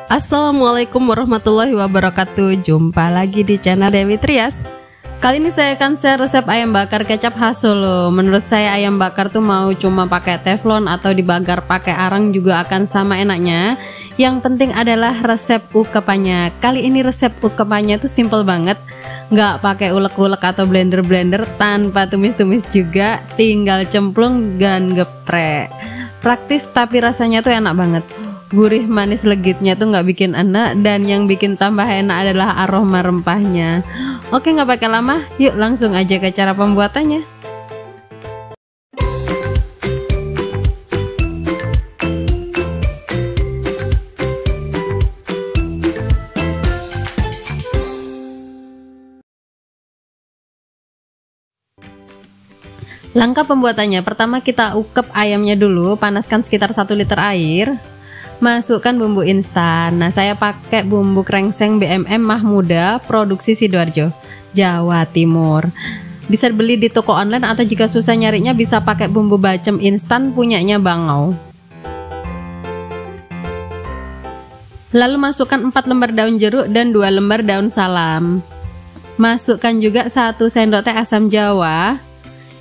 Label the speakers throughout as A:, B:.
A: Assalamualaikum warahmatullahi wabarakatuh. Jumpa lagi di channel Dewi Trias. Kali ini saya akan share resep ayam bakar kecap khas Solo. Menurut saya ayam bakar tuh mau cuma pakai teflon atau dibakar pakai arang juga akan sama enaknya. Yang penting adalah resep ukepannya. Kali ini resep ukepannya tuh simple banget. Nggak pakai ulek-ulek atau blender-blender, tanpa tumis-tumis juga, tinggal cemplung dan geprek. Praktis tapi rasanya tuh enak banget. Gurih manis legitnya tuh nggak bikin enak, dan yang bikin tambah enak adalah aroma rempahnya. Oke, nggak pakai lama, yuk langsung aja ke cara pembuatannya. Langkah pembuatannya, pertama kita ukep ayamnya dulu, panaskan sekitar 1 liter air. Masukkan bumbu instan. Nah, saya pakai bumbu krengseng BMM Mahmuda, produksi Sidoarjo, Jawa Timur. Bisa beli di toko online atau jika susah nyarinya bisa pakai bumbu bacem instan punyanya Bangau. Lalu masukkan 4 lembar daun jeruk dan 2 lembar daun salam. Masukkan juga 1 sendok teh asam jawa.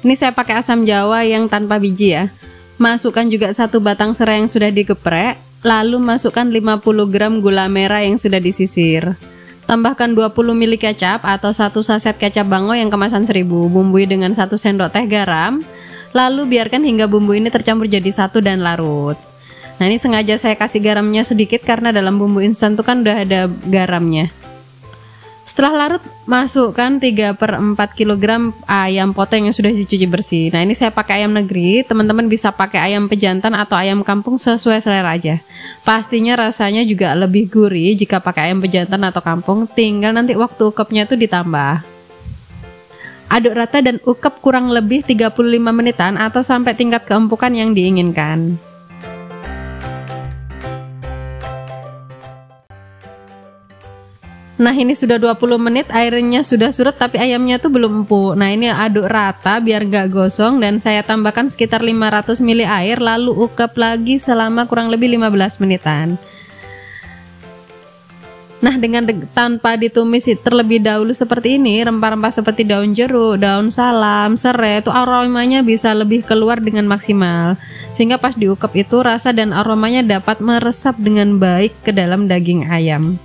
A: Ini saya pakai asam jawa yang tanpa biji ya. Masukkan juga 1 batang serai yang sudah digeprek. Lalu masukkan 50 gram gula merah yang sudah disisir. Tambahkan 20 ml kecap atau 1 saset kecap Bangau yang kemasan 1000. Bumbui dengan 1 sendok teh garam. Lalu biarkan hingga bumbu ini tercampur jadi satu dan larut. Nah, ini sengaja saya kasih garamnya sedikit karena dalam bumbu instan itu kan udah ada garamnya. Setelah larut, masukkan 3/4 kg ayam potong yang sudah dicuci bersih. Nah, ini saya pakai ayam negeri, teman-teman bisa pakai ayam pejantan atau ayam kampung sesuai selera aja. Pastinya rasanya juga lebih gurih jika pakai ayam pejantan atau kampung, tinggal nanti waktu ukepnya itu ditambah. Aduk rata dan ukep kurang lebih 35 menitan atau sampai tingkat keempukan yang diinginkan. Nah, ini sudah 20 menit, airnya sudah surut tapi ayamnya tuh belum empuk. Nah, ini aduk rata biar gak gosong dan saya tambahkan sekitar 500 ml air, lalu ukep lagi selama kurang lebih 15 menitan. Nah, tanpa ditumis terlebih dahulu seperti ini, rempah-rempah seperti daun jeruk, daun salam, serai itu aromanya bisa lebih keluar dengan maksimal. Sehingga pas diukep itu rasa dan aromanya dapat meresap dengan baik ke dalam daging ayam.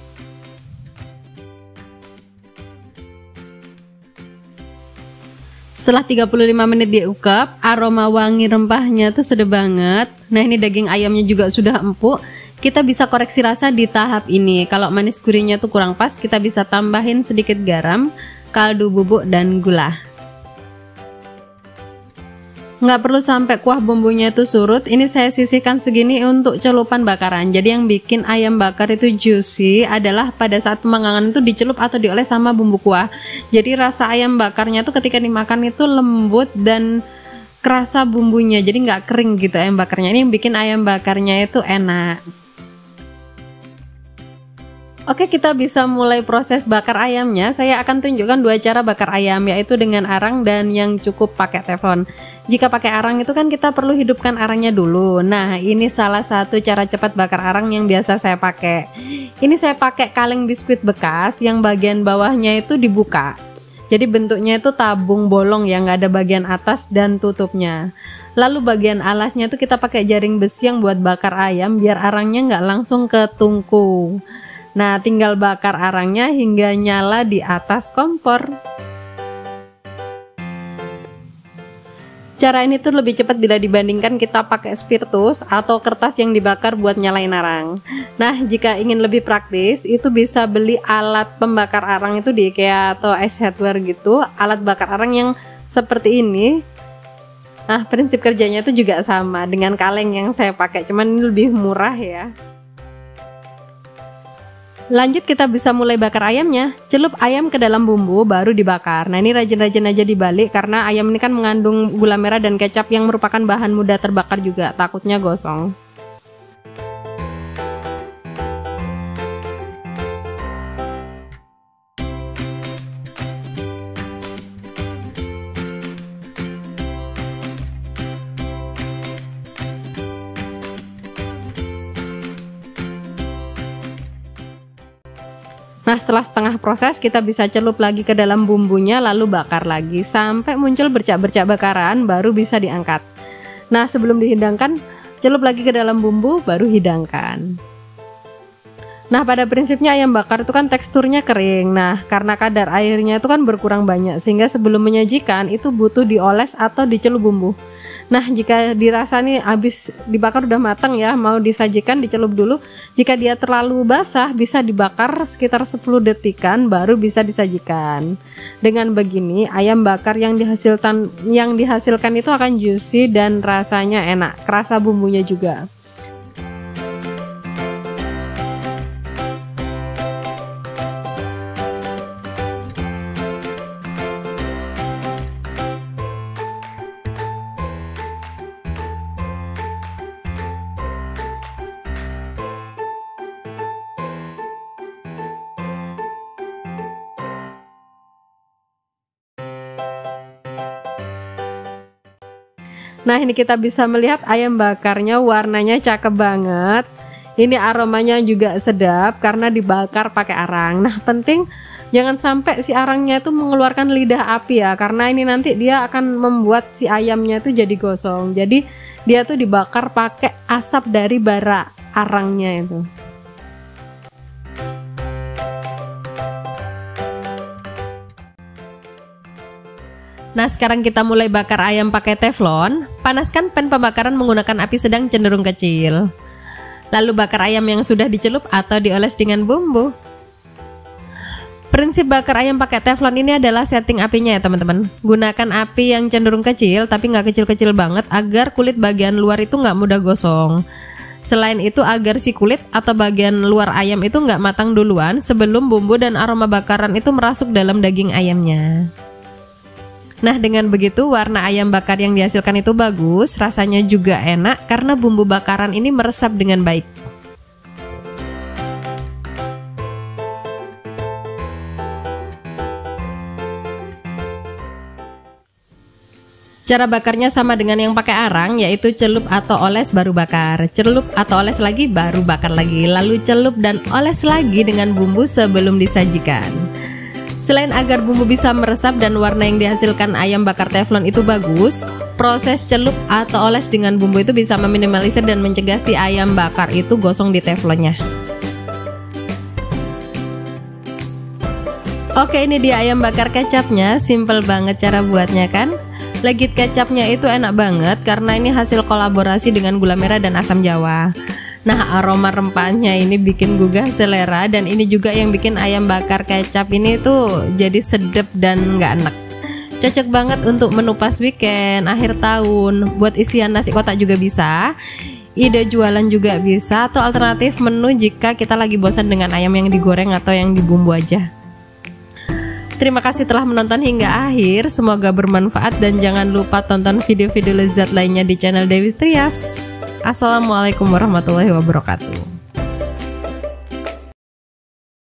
A: Setelah 35 menit diukep, aroma wangi rempahnya tuh sudah banget. Nah, ini daging ayamnya juga sudah empuk. Kita bisa koreksi rasa di tahap ini. Kalau manis gurihnya tuh kurang pas, kita bisa tambahin sedikit garam, kaldu bubuk, dan gula. Nggak perlu sampai kuah bumbunya itu surut. Ini saya sisihkan segini untuk celupan bakaran. Jadi yang bikin ayam bakar itu juicy adalah pada saat pemanggangan itu dicelup atau dioles sama bumbu kuah. Jadi rasa ayam bakarnya tuh ketika dimakan itu lembut dan kerasa bumbunya. Jadi nggak kering gitu ayam bakarnya. Ini yang bikin ayam bakarnya itu enak. Oke, kita bisa mulai proses bakar ayamnya. Saya akan tunjukkan 2 cara bakar ayam, yaitu dengan arang dan yang cukup pakai teflon. Jika pakai arang itu kan kita perlu hidupkan arangnya dulu. Nah, ini salah satu cara cepat bakar arang yang biasa saya pakai. Ini saya pakai kaleng biskuit bekas yang bagian bawahnya itu dibuka. Jadi bentuknya itu tabung bolong yang nggak ada bagian atas dan tutupnya. Lalu bagian alasnya itu kita pakai jaring besi yang buat bakar ayam biar arangnya nggak langsung ke tungku. Nah, tinggal bakar arangnya hingga nyala di atas kompor. Cara ini tuh lebih cepat bila dibandingkan kita pakai spiritus atau kertas yang dibakar buat nyalain arang. Nah, jika ingin lebih praktis, itu bisa beli alat pembakar arang itu di IKEA atau Ace Hardware gitu, alat bakar arang yang seperti ini. Nah, prinsip kerjanya itu juga sama dengan kaleng yang saya pakai, cuman ini lebih murah ya. Lanjut, kita bisa mulai bakar ayamnya. Celup ayam ke dalam bumbu baru dibakar. Nah, ini rajin-rajin aja dibalik karena ayam ini kan mengandung gula merah dan kecap yang merupakan bahan mudah terbakar juga, takutnya gosong. Nah, setelah setengah proses kita bisa celup lagi ke dalam bumbunya lalu bakar lagi sampai muncul bercak-bercak bakaran, baru bisa diangkat. Nah, sebelum dihidangkan, celup lagi ke dalam bumbu baru hidangkan. Nah, pada prinsipnya ayam bakar itu kan teksturnya kering. Nah, karena kadar airnya itu kan berkurang banyak, sehingga sebelum menyajikan itu butuh dioles atau dicelup bumbu. Nah, jika dirasa nih habis dibakar udah matang ya, mau disajikan dicelup dulu. Jika dia terlalu basah, bisa dibakar sekitar 10 detikan baru bisa disajikan. Dengan begini, ayam bakar yang dihasilkan itu akan juicy dan rasanya enak, kerasa bumbunya juga. Nah, ini kita bisa melihat ayam bakarnya warnanya cakep banget. Ini aromanya juga sedap karena dibakar pakai arang. Nah, penting jangan sampai si arangnya itu mengeluarkan lidah api ya, karena ini nanti dia akan membuat si ayamnya itu jadi gosong. Jadi dia tuh dibakar pakai asap dari bara arangnya itu. Nah, sekarang kita mulai bakar ayam pakai teflon. Panaskan pan pembakaran menggunakan api sedang cenderung kecil. Lalu bakar ayam yang sudah dicelup atau dioles dengan bumbu. Prinsip bakar ayam pakai teflon ini adalah setting apinya ya teman-teman. Gunakan api yang cenderung kecil tapi nggak kecil-kecil banget agar kulit bagian luar itu nggak mudah gosong. Selain itu agar si kulit atau bagian luar ayam itu nggak matang duluan sebelum bumbu dan aroma bakaran itu merasuk dalam daging ayamnya. Nah, dengan begitu warna ayam bakar yang dihasilkan itu bagus, rasanya juga enak karena bumbu bakaran ini meresap dengan baik. Cara bakarnya sama dengan yang pakai arang, yaitu celup atau oles baru bakar, celup atau oles lagi baru bakar lagi, lalu celup dan oles lagi dengan bumbu sebelum disajikan. Selain agar bumbu bisa meresap dan warna yang dihasilkan ayam bakar teflon itu bagus, proses celup atau oles dengan bumbu itu bisa meminimalisir dan mencegah si ayam bakar itu gosong di teflonnya. Oke, ini dia ayam bakar kecapnya, simple banget cara buatnya kan? Legit kecapnya itu enak banget karena ini hasil kolaborasi dengan gula merah dan asam jawa. Nah, aroma rempahnya ini bikin gugah selera dan ini juga yang bikin ayam bakar kecap ini tuh jadi sedep dan nggak enak. Cocok banget untuk menu pas weekend, akhir tahun, buat isian nasi kotak juga bisa, ide jualan juga bisa, atau alternatif menu jika kita lagi bosan dengan ayam yang digoreng atau yang dibumbu aja. Terima kasih telah menonton hingga akhir, semoga bermanfaat dan jangan lupa tonton video-video lezat lainnya di channel Dewi Trias. Assalamualaikum warahmatullahi wabarakatuh.